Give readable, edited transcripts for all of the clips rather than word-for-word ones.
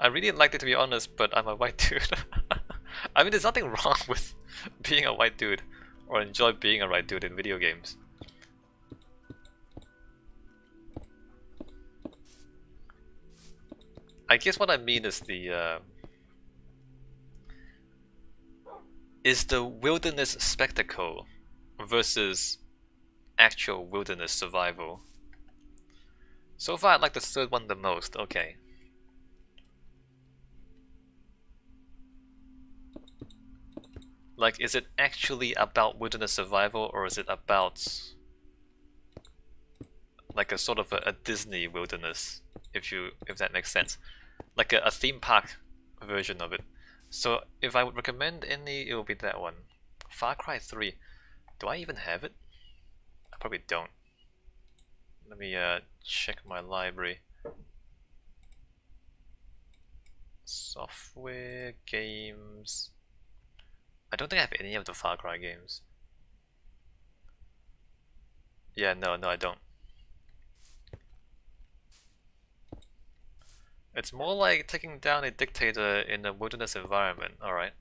I really liked it, to be honest, but I'm a white dude. I mean, there's nothing wrong with being a white dude or enjoy being a white dude in video games. I guess what I mean is the wilderness spectacle versus actual wilderness survival. So far, I like the third one the most. Okay. Like, is it actually about wilderness survival, or is it about like a sort of a Disney wilderness, if that makes sense, like a theme park version of it. So if I would recommend any, it will be that one. Far Cry 3. Do I even have it? I probably don't. Let me check my library. Software, games. I don't think I have any of the Far Cry games. Yeah, no, I don't. It's more like taking down a dictator in a wilderness environment, alright.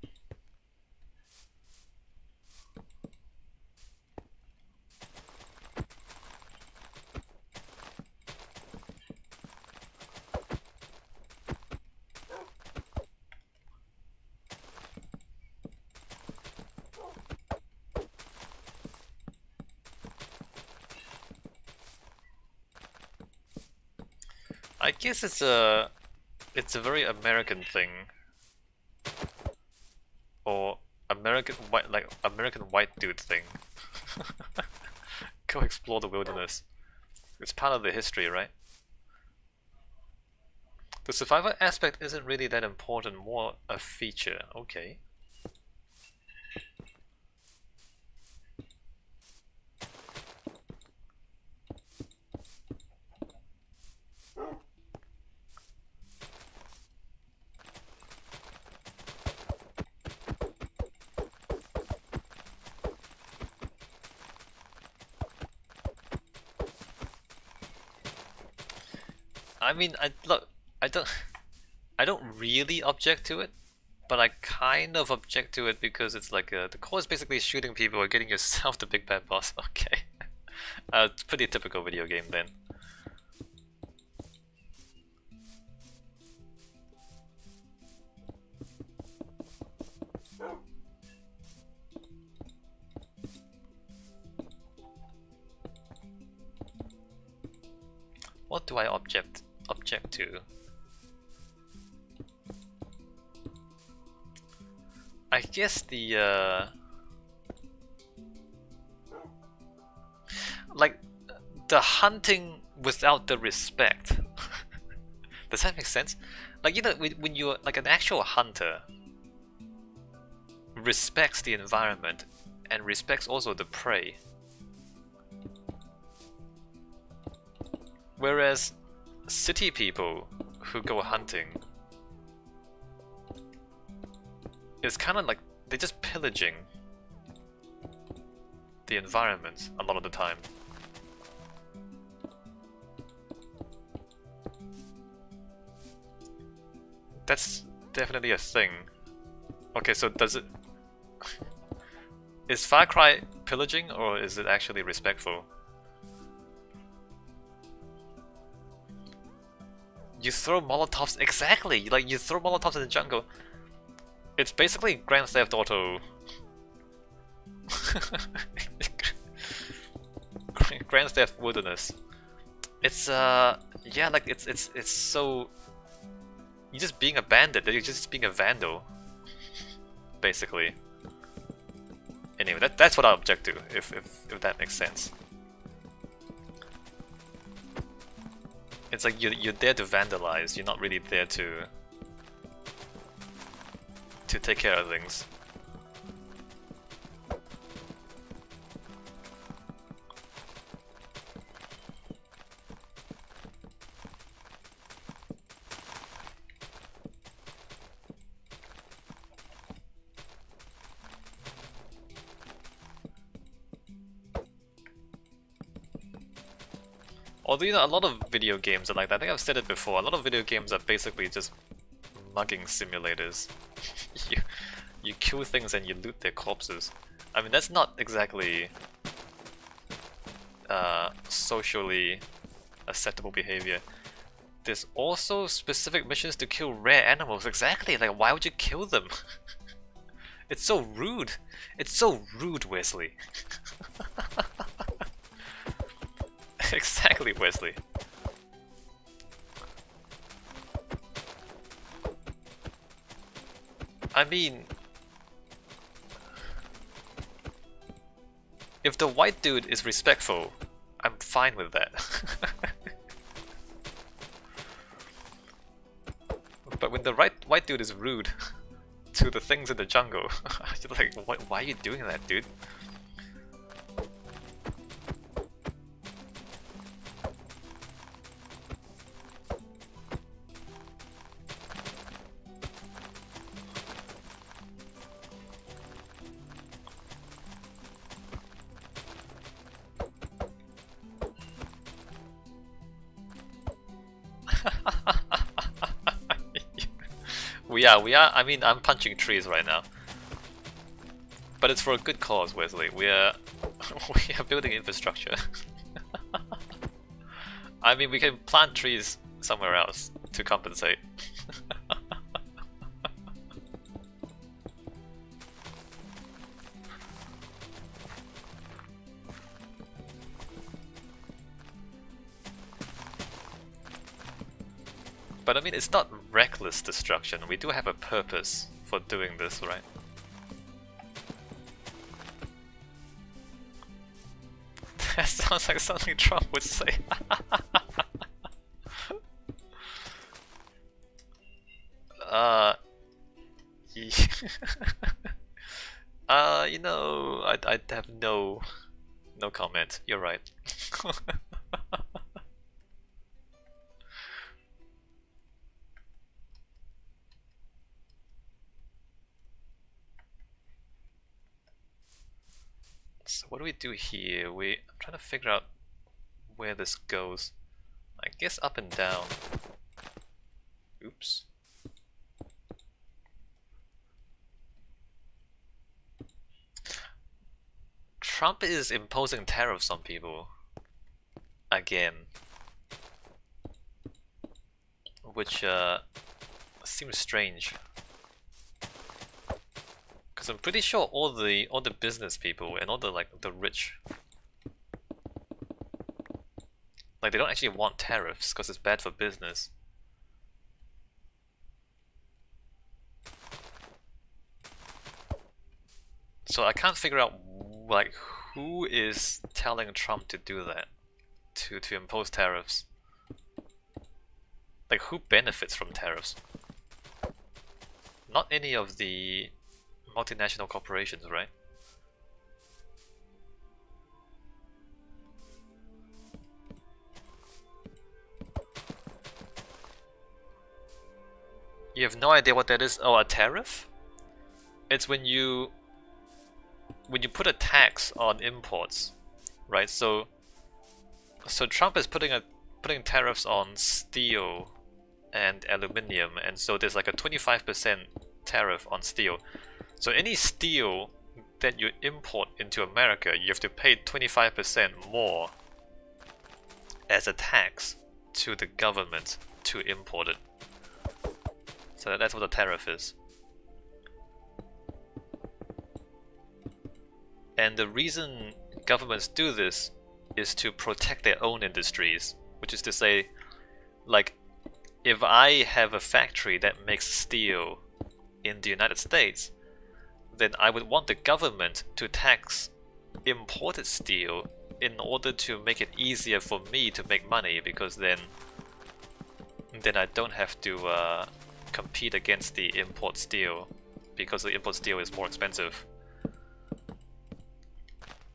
I guess it's a very American thing, or American white dude thing. Go explore the wilderness. It's part of the history, right? The survivor aspect isn't really that important, more a feature. Okay. I mean, I don't really object to it, but I kind of object to it because it's like the core is basically shooting people or getting yourself the big bad boss. Okay, it's pretty typical video game then. What do I object to? I guess the like the hunting without the respect. Does that make sense? Like, you know, when you're like an actual hunter respects the environment and respects also the prey. Whereas city people who go hunting, it's kind of like they're just pillaging the environment a lot of the time. That's definitely a thing. Okay, so does it... Is Far Cry pillaging or is it actually respectful? You throw Molotovs, exactly! Like, you throw Molotovs in the jungle. It's basically Grand Theft Auto. Grand Theft Wilderness. It's yeah, like it's so... You're just being a bandit, you're just being a vandal. Basically. Anyway, that's what I object to, if that makes sense. It's like you're there to vandalize, you're not really there to take care of things. Although, you know, a lot of video games are like that. I think I've said it before. A lot of video games are basically just mugging simulators. you you kill things and you loot their corpses. I mean, that's not exactly socially acceptable behavior. There's also specific missions to kill rare animals. Exactly, like why would you kill them? It's so rude. It's so rude, Wesley. Exactly, Wesley. I mean, if the white dude is respectful, I'm fine with that. But when the white dude is rude to the things in the jungle, I'm just like, why are you doing that, dude? We are. I mean, I'm punching trees right now, but it's for a good cause, Wesley. We are building infrastructure. I mean, we can plant trees somewhere else to compensate. But I mean, it's not reckless destruction. We do have a purpose for doing this, right? That sounds like something Trump would say. You know, I have no comment. You're right. So what do we do here? I'm trying to figure out where this goes. I guess up and down. Oops. Trump is imposing tariffs on people. Again. Which seems strange. Because I'm pretty sure all the business people and all the the rich, like, they don't actually want tariffs because it's bad for business. So I can't figure out like who is telling Trump to do that, to impose tariffs. Like, who benefits from tariffs? Not any of the multinational corporations, right? You have no idea what that is? Oh, a tariff? It's when you put a tax on imports, right? So Trump is putting tariffs on steel and aluminium, and so there's like a 25% tariff on steel. So any steel that you import into America, you have to pay 25% more as a tax to the government to import it. So that's what the tariff is. And the reason governments do this is to protect their own industries, which is to say, like, if I have a factory that makes steel in the United States, then I would want the government to tax imported steel in order to make it easier for me to make money, because then I don't have to compete against the import steel, because the import steel is more expensive.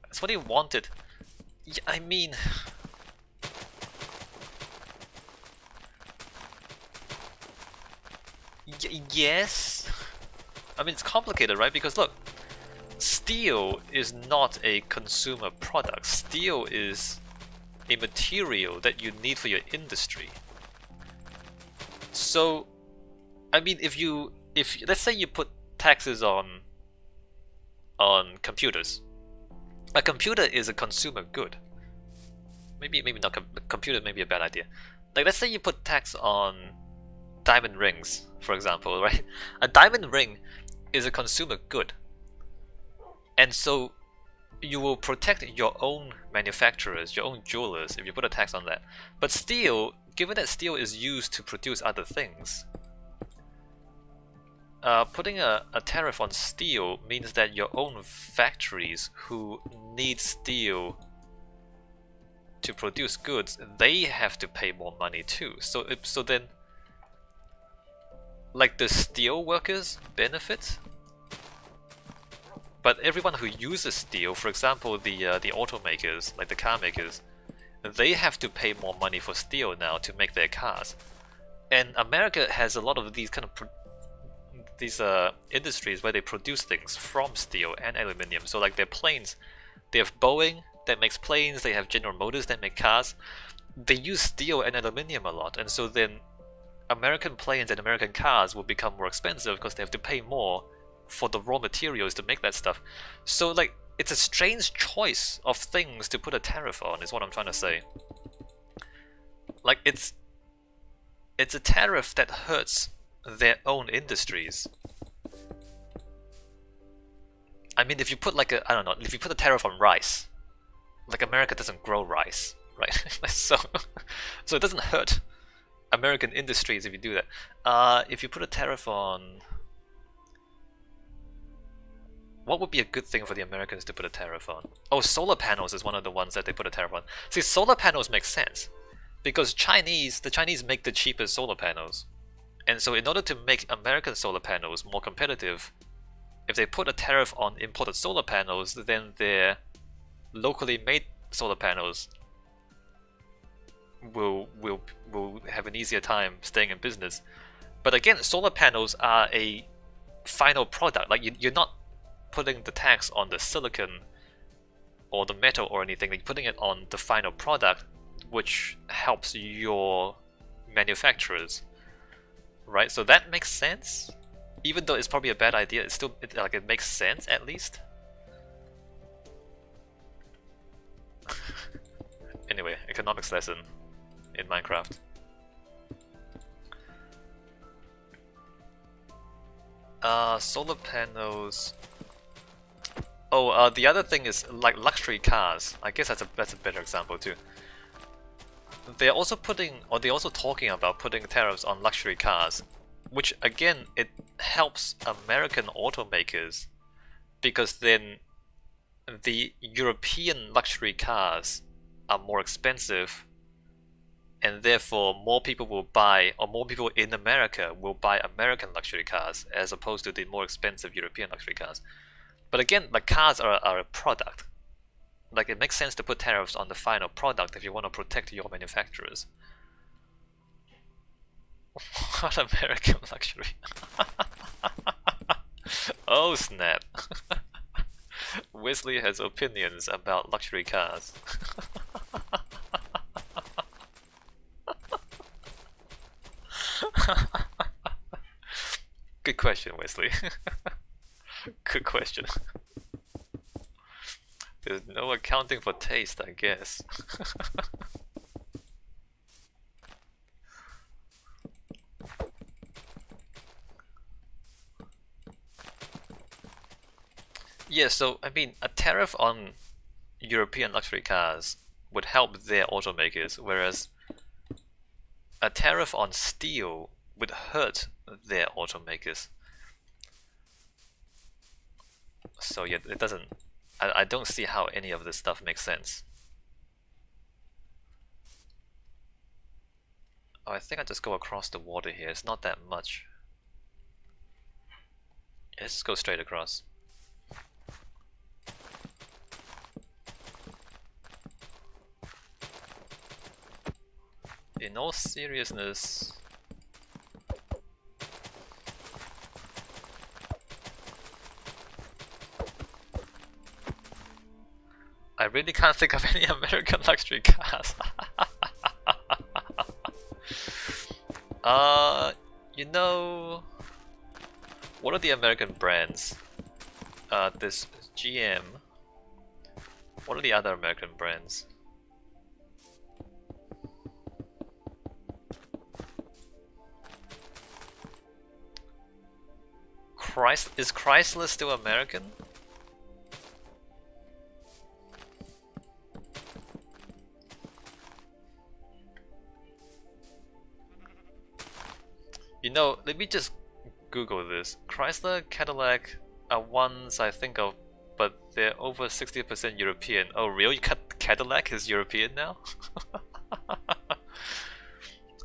That's what he wanted. Yeah, I mean... yes? I mean, it's complicated, right? Because look, steel is not a consumer product. Steel is a material that you need for your industry. So, I mean, if let's say you put taxes on computers. A computer is a consumer good. Maybe not. Computer may be a bad idea. Like, let's say you put tax on diamond rings, for example, right? A diamond ring is a consumer good, and so you will protect your own manufacturers, your own jewelers, if you put a tax on that. But steel, given that steel is used to produce other things, putting a tariff on steel means that your own factories who need steel to produce goods, they have to pay more money too. So then, like, the steel workers benefit, but everyone who uses steel, for example, the automakers, like the car makers, they have to pay more money for steel now to make their cars. And America has a lot of these kind of industries where they produce things from steel and aluminium. So like their planes, they have Boeing that makes planes, they have General Motors that make cars. They use steel and aluminium a lot, and so then American planes and American cars will become more expensive because they have to pay more for the raw materials to make that stuff. So like, it's a strange choice of things to put a tariff on, is what I'm trying to say. Like, it's a tariff that hurts their own industries. I mean, if you put like I don't know, if you put a tariff on rice, like, America doesn't grow rice, right? so it doesn't hurt American industries if you do that. If you put a tariff on, what would be a good thing for the Americans to put a tariff on? Oh, solar panels is one of the ones that they put a tariff on. See, solar panels make sense because the Chinese make the cheapest solar panels. And so in order to make American solar panels more competitive, if they put a tariff on imported solar panels, then their locally made solar panels will have an easier time staying in business. But again, solar panels are a final product. Like, you're not putting the tax on the silicon or the metal or anything. You're putting it on the final product, which helps your manufacturers. Right, so that makes sense. Even though it's probably a bad idea, it makes sense at least. Anyway, economics lesson in Minecraft. Solar panels. Oh, the other thing is like luxury cars. I guess that's a better example too. They're also talking about putting tariffs on luxury cars, which again, it helps American automakers, because then the European luxury cars are more expensive, and therefore more people will buy, or more people in America will buy American luxury cars as opposed to the more expensive European luxury cars. But again, like, cars are a product. Like, it makes sense to put tariffs on the final product if you want to protect your manufacturers. What American luxury? Oh snap! Wesley has opinions about luxury cars. Good question, Wesley. Good question. There's no accounting for taste, I guess. Yeah, so I mean, a tariff on European luxury cars would help their automakers, whereas a tariff on steel would hurt their automakers. So yeah, it doesn't. I don't see how any of this stuff makes sense. Oh, I think I just go across the water here. It's not that much. Yeah, let's just go straight across. In all seriousness, I really can't think of any American luxury cars. You know, what are the American brands? This GM. What are the other American brands? Is Chrysler still American? You know, let me just Google this. Chrysler, Cadillac are ones I think of, but they're over 60% European. Oh, really? Cadillac is European now?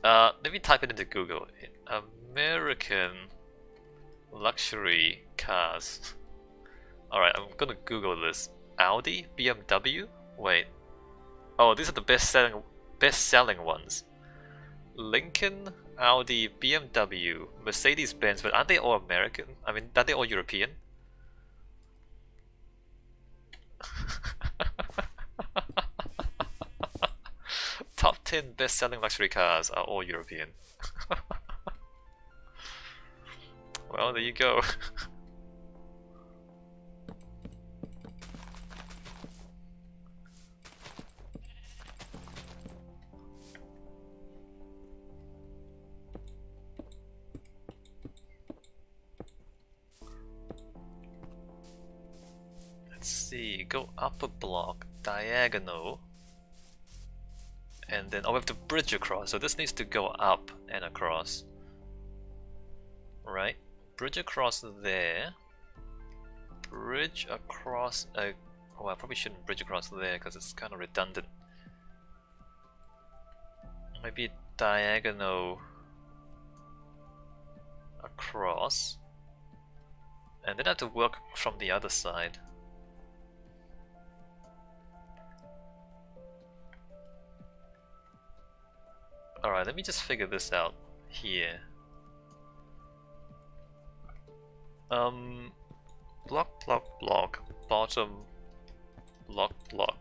Let me type it into Google. American luxury cars. Alright, I'm gonna Google this. Audi? BMW? Wait. Oh, these are the best-selling ones. Lincoln, Audi, BMW, Mercedes-Benz, but aren't they all American? I mean, aren't they all European? Top 10 best-selling luxury cars are all European. Well, there you go. Let's see, go up a block, diagonal, and then, oh, we have to bridge across, so this needs to go up and across. Right, bridge across there, bridge across, oh, I probably shouldn't bridge across there because it's kind of redundant. Maybe diagonal across, and then I have to work from the other side. Alright, let me just figure this out here. Block, block, block, bottom, block, block,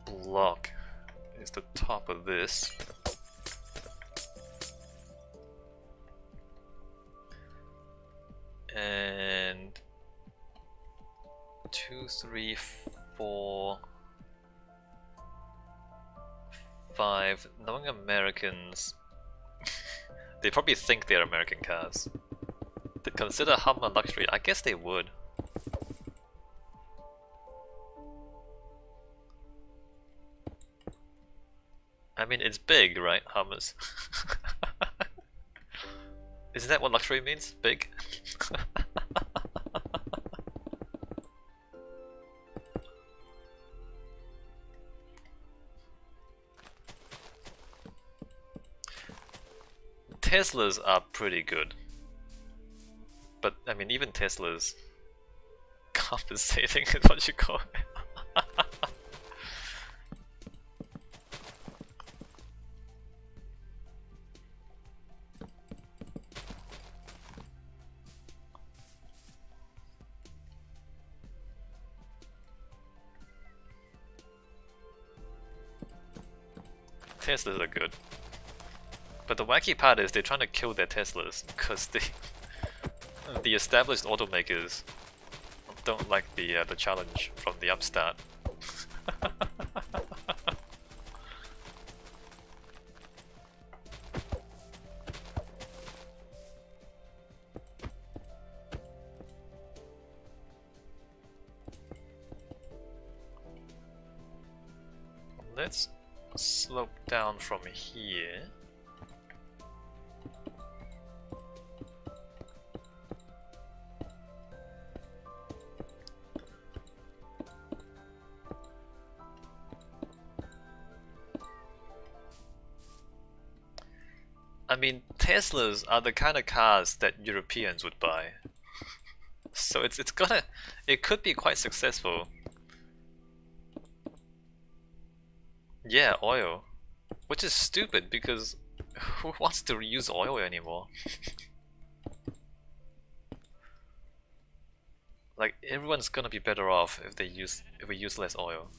block is the top of this. And 2, 3, 4, 5. Knowing Americans, they probably think they're American cars. They consider Hummer luxury. I guess they would. I mean, it's big, right? Hummers. Isn't that what luxury means? Big? Teslas are pretty good. But, I mean, even Teslas compensating is what you call it. Teslas are good. But the wacky part is they're trying to kill their Teslas because the established automakers don't like the challenge from the upstart. Let's slope down from here. I mean, Teslas are the kind of cars that Europeans would buy. So it could be quite successful. Yeah, oil. Which is stupid because who wants to use oil anymore? Like, everyone's gonna be better off if we use less oil.